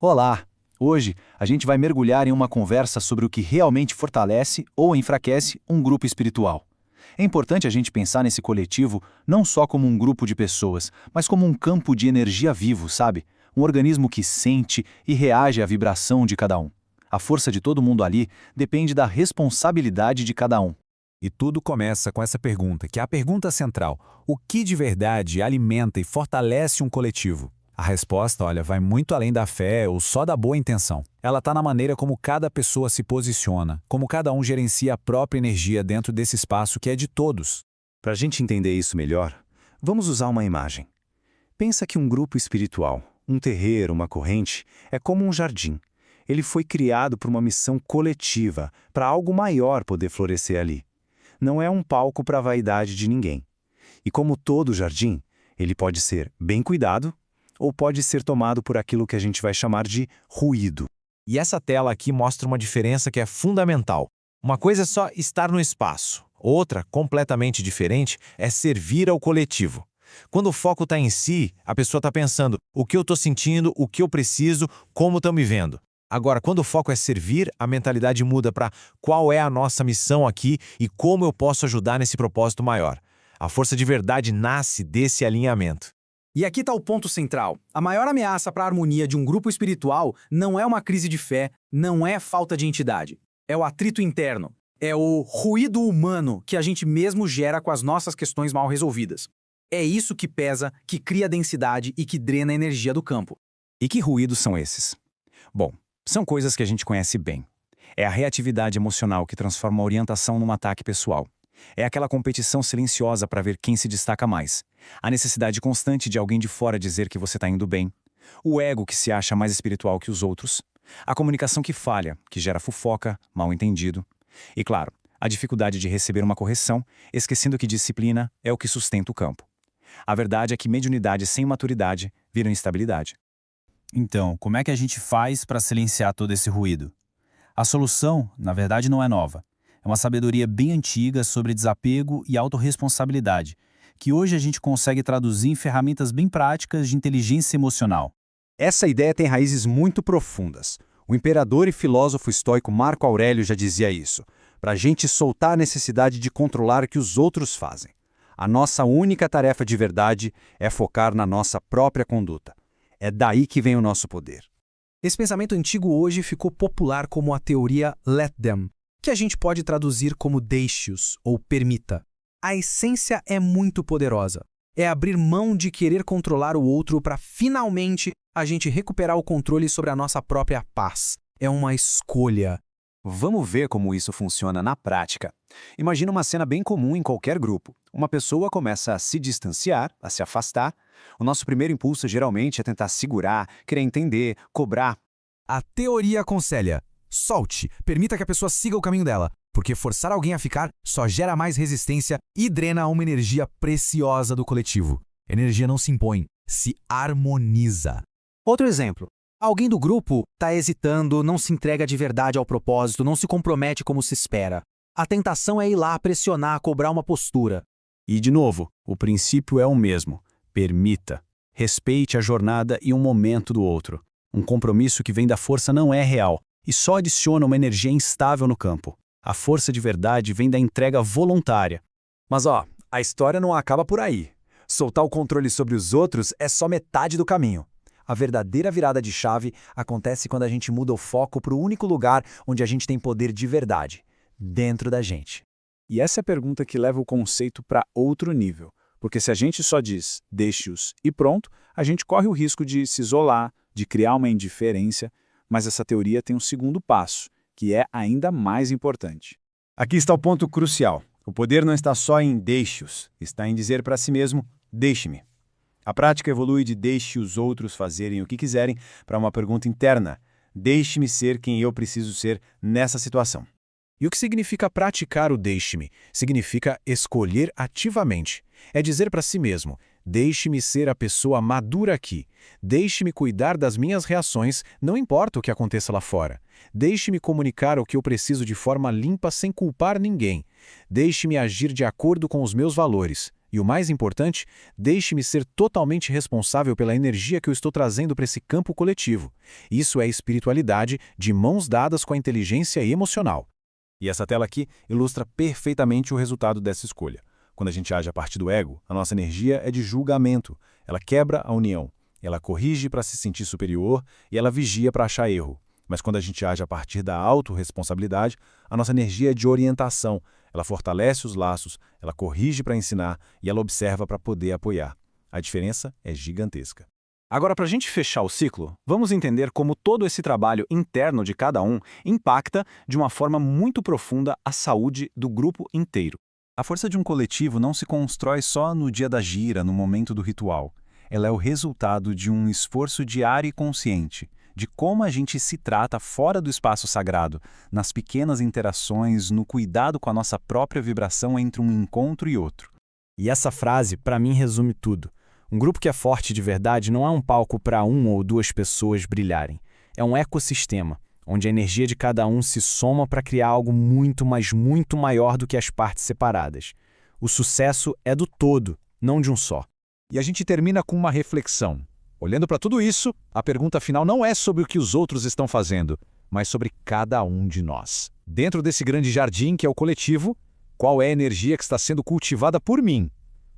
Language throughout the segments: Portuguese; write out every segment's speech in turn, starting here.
Olá! Hoje a gente vai mergulhar em uma conversa sobre o que realmente fortalece ou enfraquece um grupo espiritual. É importante a gente pensar nesse coletivo não só como um grupo de pessoas, mas como um campo de energia vivo, sabe? Um organismo que sente e reage à vibração de cada um. A força de todo mundo ali depende da responsabilidade de cada um. E tudo começa com essa pergunta, que é a pergunta central. O que de verdade alimenta e fortalece um coletivo? A resposta, olha, vai muito além da fé ou só da boa intenção. Ela está na maneira como cada pessoa se posiciona, como cada um gerencia a própria energia dentro desse espaço que é de todos. Para a gente entender isso melhor, vamos usar uma imagem. Pensa que um grupo espiritual, um terreiro, uma corrente, é como um jardim. Ele foi criado por uma missão coletiva, para algo maior poder florescer ali. Não é um palco para a vaidade de ninguém. E como todo jardim, ele pode ser bem cuidado ou pode ser tomado por aquilo que a gente vai chamar de ruído. E essa tela aqui mostra uma diferença que é fundamental. Uma coisa é só estar no espaço. Outra, completamente diferente, é servir ao coletivo. Quando o foco está em si, a pessoa está pensando o que eu estou sentindo, o que eu preciso, como estão me vendo. Agora, quando o foco é servir, a mentalidade muda para qual é a nossa missão aqui e como eu posso ajudar nesse propósito maior. A força de verdade nasce desse alinhamento. E aqui está o ponto central. A maior ameaça para a harmonia de um grupo espiritual não é uma crise de fé, não é falta de entidade. É o atrito interno. É o ruído humano que a gente mesmo gera com as nossas questões mal resolvidas. É isso que pesa, que cria densidade e que drena a energia do campo. E que ruídos são esses? Bom, são coisas que a gente conhece bem. É a reatividade emocional que transforma a orientação num ataque pessoal. É aquela competição silenciosa para ver quem se destaca mais. A necessidade constante de alguém de fora dizer que você está indo bem. O ego que se acha mais espiritual que os outros. A comunicação que falha, que gera fofoca, mal-entendido. E claro, a dificuldade de receber uma correção, esquecendo que disciplina é o que sustenta o campo. A verdade é que mediunidade sem maturidade vira instabilidade. Então, como é que a gente faz para silenciar todo esse ruído? A solução, na verdade, não é nova. É uma sabedoria bem antiga sobre desapego e autorresponsabilidade, que hoje a gente consegue traduzir em ferramentas bem práticas de inteligência emocional. Essa ideia tem raízes muito profundas. O imperador e filósofo estoico Marco Aurélio já dizia isso, para a gente soltar a necessidade de controlar o que os outros fazem. A nossa única tarefa de verdade é focar na nossa própria conduta. É daí que vem o nosso poder. Esse pensamento antigo hoje ficou popular como a teoria Let Them, que a gente pode traduzir como deixe-os ou permita. A essência é muito poderosa. É abrir mão de querer controlar o outro para finalmente a gente recuperar o controle sobre a nossa própria paz. É uma escolha. Vamos ver como isso funciona na prática. Imagina uma cena bem comum em qualquer grupo. Uma pessoa começa a se distanciar, a se afastar. O nosso primeiro impulso geralmente é tentar segurar, querer entender, cobrar. A teoria aconselha: solte, permita que a pessoa siga o caminho dela, porque forçar alguém a ficar só gera mais resistência e drena uma energia preciosa do coletivo. Energia não se impõe, se harmoniza. Outro exemplo. Alguém do grupo está hesitando, não se entrega de verdade ao propósito, não se compromete como se espera. A tentação é ir lá pressionar, cobrar uma postura. E, de novo, o princípio é o mesmo. Permita. Respeite a jornada e um momento do outro. Um compromisso que vem da força não é real e só adiciona uma energia instável no campo. A força de verdade vem da entrega voluntária. Mas a história não acaba por aí. Soltar o controle sobre os outros é só metade do caminho. A verdadeira virada de chave acontece quando a gente muda o foco para o único lugar onde a gente tem poder de verdade, dentro da gente. E essa é a pergunta que leva o conceito para outro nível. Porque se a gente só diz, deixe-os e pronto, a gente corre o risco de se isolar, de criar uma indiferença, mas essa teoria tem um segundo passo, que é ainda mais importante. Aqui está o ponto crucial. O poder não está só em deixe-os, está em dizer para si mesmo, deixe-me. A prática evolui de deixe os outros fazerem o que quiserem para uma pergunta interna, deixe-me ser quem eu preciso ser nessa situação. E o que significa praticar o deixe-me? Significa escolher ativamente. É dizer para si mesmo, deixe-me ser a pessoa madura aqui. Deixe-me cuidar das minhas reações, não importa o que aconteça lá fora. Deixe-me comunicar o que eu preciso de forma limpa sem culpar ninguém. Deixe-me agir de acordo com os meus valores. E o mais importante, deixe-me ser totalmente responsável pela energia que eu estou trazendo para esse campo coletivo. Isso é espiritualidade de mãos dadas com a inteligência emocional. E essa tela aqui ilustra perfeitamente o resultado dessa escolha. Quando a gente age a partir do ego, a nossa energia é de julgamento. Ela quebra a união. Ela corrige para se sentir superior e ela vigia para achar erro. Mas quando a gente age a partir da autorresponsabilidade, a nossa energia é de orientação. Ela fortalece os laços, ela corrige para ensinar e ela observa para poder apoiar. A diferença é gigantesca. Agora, para a gente fechar o ciclo, vamos entender como todo esse trabalho interno de cada um impacta de uma forma muito profunda a saúde do grupo inteiro. A força de um coletivo não se constrói só no dia da gira, no momento do ritual. Ela é o resultado de um esforço diário e consciente, de como a gente se trata fora do espaço sagrado, nas pequenas interações, no cuidado com a nossa própria vibração entre um encontro e outro. E essa frase, para mim, resume tudo. Um grupo que é forte de verdade não é um palco para uma ou duas pessoas brilharem. É um ecossistema, onde a energia de cada um se soma para criar algo muito, mas muito maior do que as partes separadas. O sucesso é do todo, não de um só. E a gente termina com uma reflexão. Olhando para tudo isso, a pergunta final não é sobre o que os outros estão fazendo, mas sobre cada um de nós. Dentro desse grande jardim que é o coletivo, qual é a energia que está sendo cultivada por mim?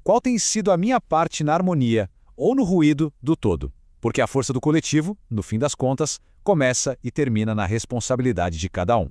Qual tem sido a minha parte na harmonia ou no ruído do todo? Porque a força do coletivo, no fim das contas, começa e termina na responsabilidade de cada um.